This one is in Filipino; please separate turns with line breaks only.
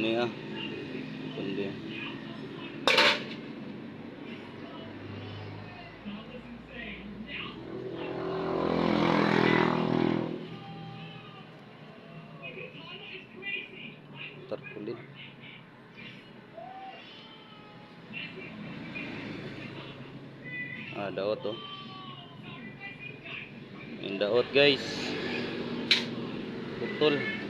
ano ya kundi tarpaulin. Daot oh. Yung daot guys, putol.